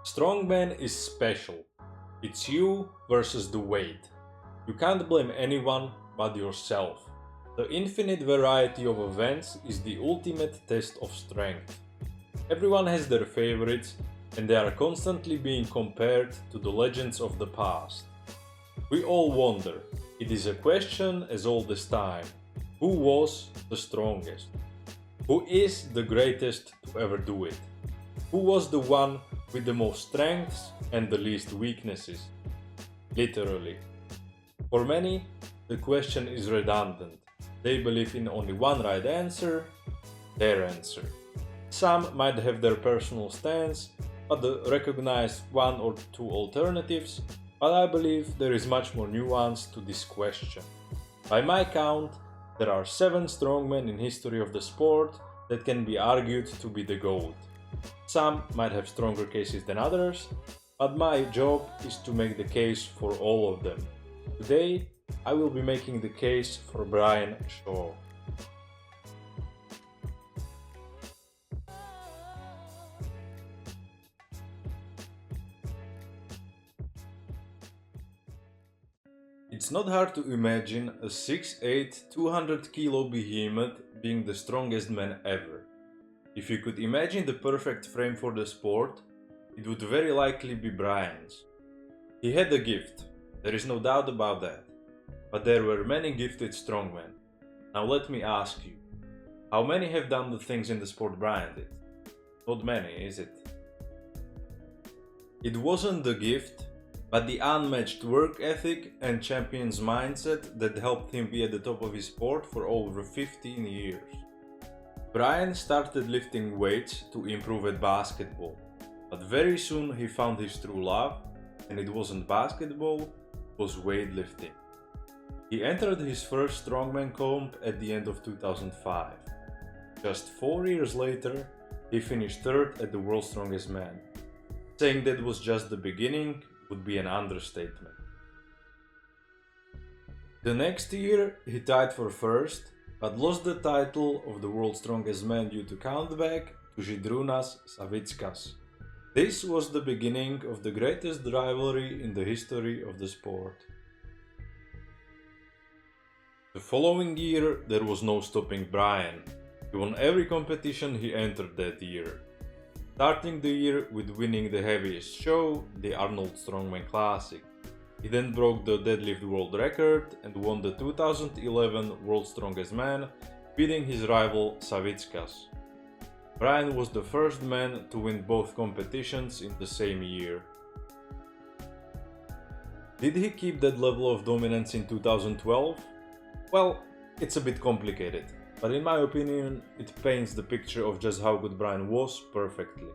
Strongman is special. It's you versus the weight. You can't blame anyone but yourself. The infinite variety of events is the ultimate test of strength. Everyone has their favorites, and they are constantly being compared to the legends of the past. We all wonder, it is a question as old as time, who was the strongest? Who is the greatest to ever do it? Who was the one with the most strengths and the least weaknesses? Literally. For many, the question is redundant. They believe in only one right answer, their answer. Some might have their personal stance, but recognize one or two alternatives, but I believe there is much more nuance to this question. By my count, there are 7 strongmen in history of the sport that can be argued to be the GOAT. Some might have stronger cases than others, but my job is to make the case for all of them. Today, I will be making the case for Brian Shaw. It's not hard to imagine a 6'8", 200 kilo behemoth being the strongest man ever. If you could imagine the perfect frame for the sport, it would very likely be Brian's. He had a gift, there is no doubt about that. But there were many gifted strongmen. Now let me ask you, how many have done the things in the sport Brian did? Not many, is it? It wasn't the gift, but the unmatched work ethic and champion's mindset that helped him be at the top of his sport for over 15 years. Brian started lifting weights to improve at basketball, but very soon he found his true love, and it wasn't basketball, it was weightlifting. He entered his first strongman comp at the end of 2005. Just 4 years later, he finished 3rd at the World's Strongest Man. Saying that was just the beginning would be an understatement. The next year, he tied for 1st, but lost the title of the World's Strongest Man due to countback to Žydrūnas Savickas. This was the beginning of the greatest rivalry in the history of the sport. The following year, there was no stopping Brian. He won every competition he entered that year. Starting the year with winning the heaviest show, the Arnold Strongman Classic. He then broke the deadlift world record and won the 2011 World's Strongest Man, beating his rival Savickas. Brian was the first man to win both competitions in the same year. Did he keep that level of dominance in 2012? Well, it's a bit complicated, but in my opinion, it paints the picture of just how good Brian was perfectly.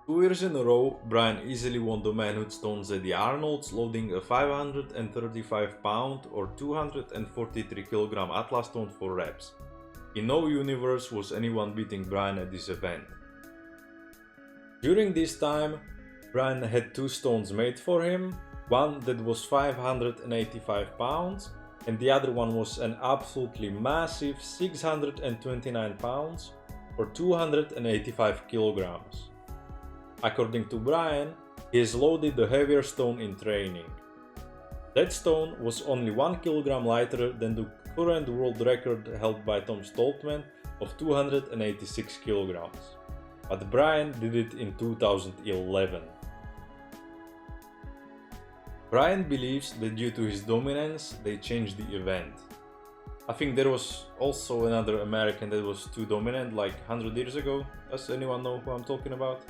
2 years in a row, Brian easily won the manhood stones at the Arnolds, loading a 535 pound or 243 kg Atlas stone for reps. In no universe was anyone beating Brian at this event. During this time, Brian had 2 stones made for him, one that was 585 pounds and the other one was an absolutely massive 629 pounds or 285 kilograms. According to Brian, he has loaded the heavier stone in training. That stone was only 1 kilogram lighter than the current world record held by Tom Stoltman of 286 kilograms. But Brian did it in 2011. Brian believes that due to his dominance, they changed the event. I think there was also another American that was too dominant like 100 years ago. Does anyone know who I'm talking about?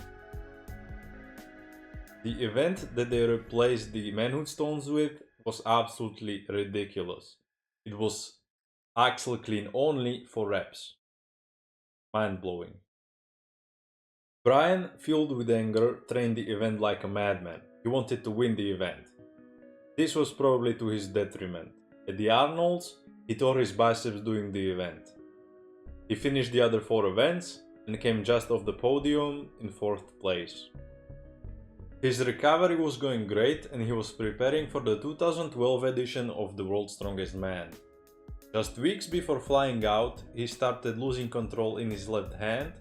The event that they replaced the manhood stones with was absolutely ridiculous. It was axle clean only for reps. Mind-blowing. Brian, fueled with anger, trained the event like a madman. He wanted to win the event. This was probably to his detriment. At the Arnolds, he tore his biceps doing the event. He finished the other 4 events and came just off the podium in 4th place. His recovery was going great and he was preparing for the 2012 edition of the World's Strongest Man. Just weeks before flying out, he started losing control in his left hand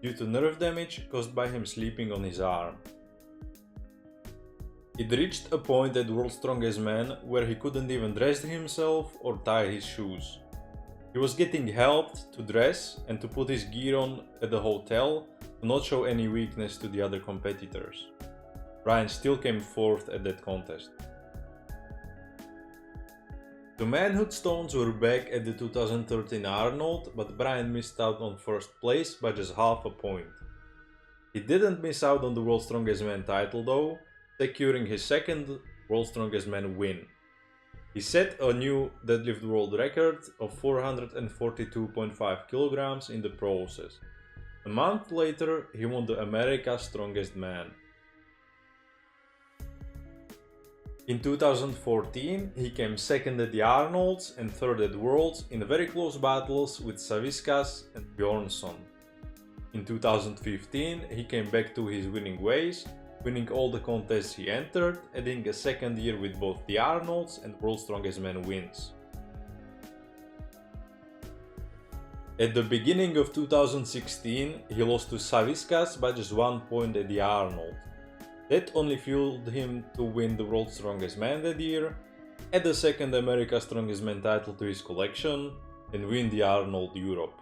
due to nerve damage caused by him sleeping on his arm. It reached a point at World's Strongest Man where he couldn't even dress himself or tie his shoes. He was getting helped to dress and to put his gear on at the hotel to not show any weakness to the other competitors. Bryan still came fourth at that contest. The manhood stones were back at the 2013 Arnold, but Bryan missed out on first place by just half a point. He didn't miss out on the World's Strongest Man title though, securing his second World's Strongest Man win. He set a new deadlift world record of 442.5 kilograms in the process. A month later, he won the America's Strongest Man. In 2014, he came second at the Arnolds and third at Worlds in very close battles with Savickas and Bjornsson. In 2015, he came back to his winning ways, winning all the contests he entered, adding a second year with both the Arnolds and World's Strongest Man wins. At the beginning of 2016, he lost to Savickas by just 1 point at the Arnold. That only fueled him to win the World's Strongest Man that year, add the second America's Strongest Man title to his collection, and win the Arnold Europe.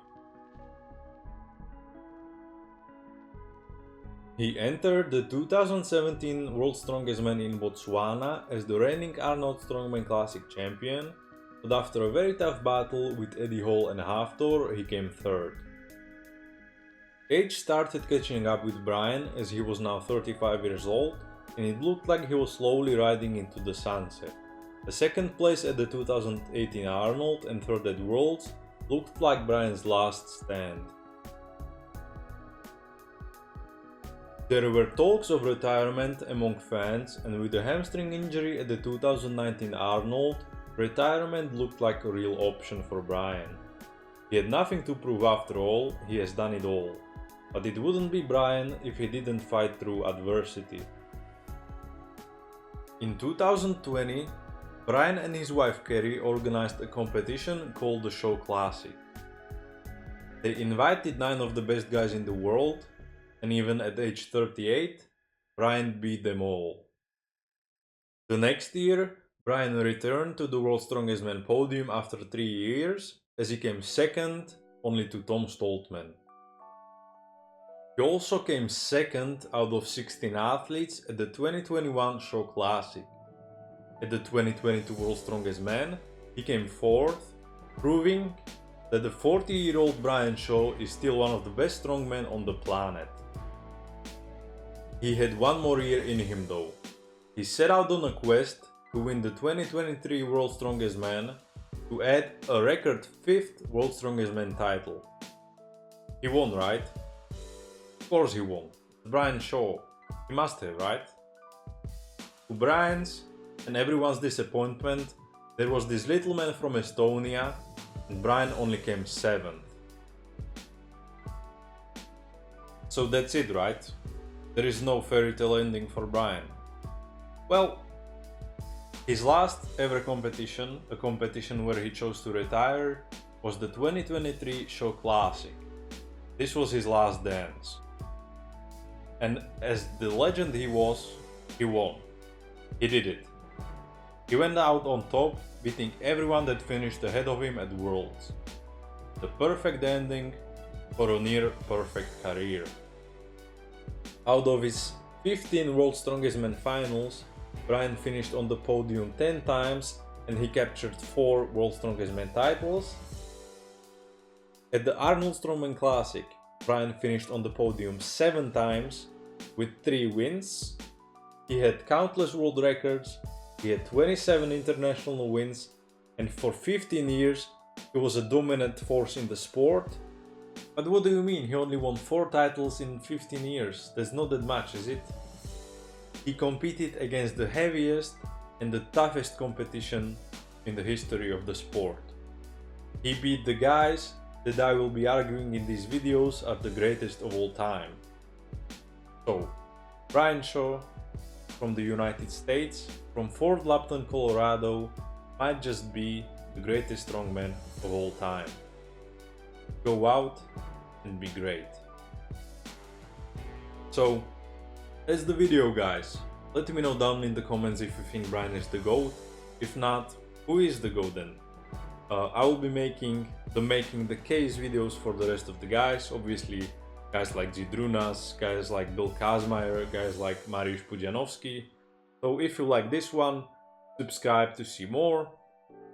He entered the 2017 World's Strongest Man in Botswana as the reigning Arnold Strongman Classic champion, but after a very tough battle with Eddie Hall and Hafthor, he came third. Age started catching up with Bryan as he was now 35 years old, and it looked like he was slowly riding into the sunset. The second place at the 2018 Arnold and third at Worlds looked like Bryan's last stand. There were talks of retirement among fans, and with the hamstring injury at the 2019 Arnold, retirement looked like a real option for Bryan. He had nothing to prove after all, he has done it all. But it wouldn't be Bryan if he didn't fight through adversity. In 2020, Bryan and his wife Kerry organized a competition called the Show Classic. They invited 9 of the best guys in the world, and even at age 38, Bryan beat them all. The next year, Bryan returned to the World's Strongest Man podium after 3 years, as he came second only to Tom Stoltman. He also came second out of 16 athletes at the 2021 Show Classic. At the 2022 World's Strongest Man, he came fourth, proving that the 40-year-old Bryan Shaw is still one of the best strongmen on the planet. He had one more year in him though. He set out on a quest to win the 2023 World's Strongest Man to add a record 5th World's Strongest Man title. He won, right? Of course he won. Bryan Shaw. He must have, right? To Bryan's and everyone's disappointment, there was this little man from Estonia, and Bryan only came 7th. So that's it, right? There is no fairy tale ending for Bryan. Well, his last ever competition, a competition where he chose to retire, was the 2023 Show Classic. This was his last dance. And as the legend he was, he won. He did it. He went out on top, beating everyone that finished ahead of him at Worlds. The perfect ending for a near perfect career. Out of his 15 World's Strongest Man finals, Bryan finished on the podium 10 times and he captured 4 World's Strongest Man titles. At the Arnold Strongman Classic, Bryan finished on the podium 7 times with 3 wins. He had countless world records, he had 27 international wins, and for 15 years he was a dominant force in the sport. But what do you mean, he only won 4 titles in 15 years? That's not that much, is it? He competed against the heaviest and the toughest competition in the history of the sport. He beat the guys that I will be arguing in these videos are the greatest of all time. So, Bryan Shaw from the United States, from Fort Lupton, Colorado, might just be the greatest strongman of all time. Go out and be great. So that's the video, guys. Let me know down in the comments if you think Brian is the GOAT. If not, who is the GOAT then? I will be making the case videos for the rest of the guys. Obviously, guys like Zydrunas, guys like Bill Kazmaier, guys like Mariusz Pudzianowski. So if you like this one, subscribe to see more.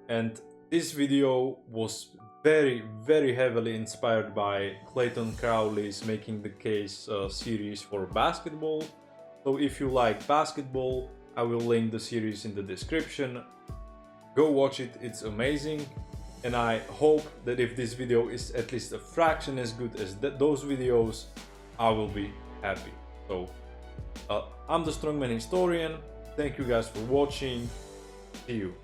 And this video was very heavily inspired by Clayton Crowley's Making the Case series for basketball. So if you like basketball, I will link the series in the description. Go watch it, it's amazing. And I hope that if this video is at least a fraction as good as those videos, I will be happy. So I'm the Strongman Historian. Thank you guys for watching. See you.